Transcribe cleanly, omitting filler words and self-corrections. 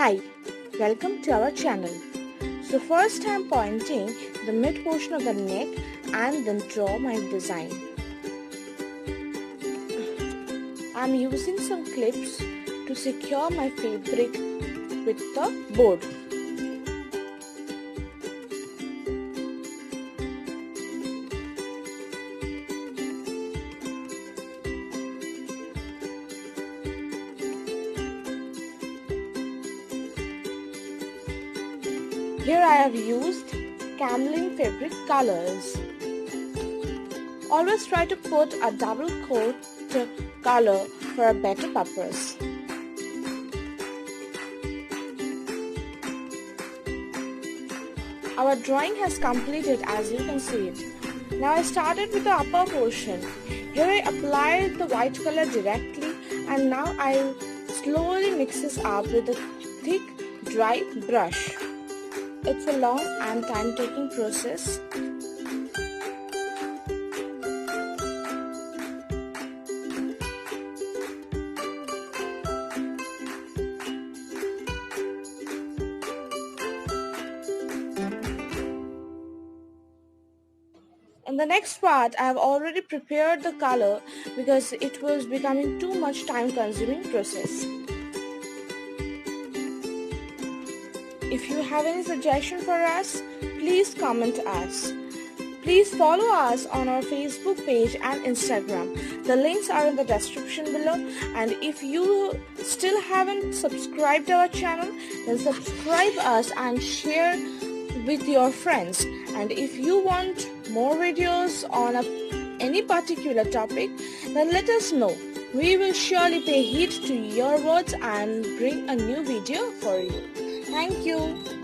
Hi, welcome to our channel. So first I am pointing the mid portion of the neck and then draw my design. I am using some clips to secure my fabric with the board. Here I have used Camlin fabric colors. Always try to put a double coat color for a better purpose. Our drawing has completed, as you can see it. Now I started with the upper portion. Here I applied the white color directly and now I slowly mix this up with a thick dry brush. It's a long and time-taking process. In the next part, I have already prepared the color because it was becoming too much time-consuming process. If you have any suggestion for us, please comment us. Please follow us on our Facebook page and Instagram. The links are in the description below. And if you still haven't subscribed our channel, then subscribe us and share with your friends. And if you want more videos on any particular topic, then let us know. We will surely pay heed to your words and bring a new video for you. Thank you.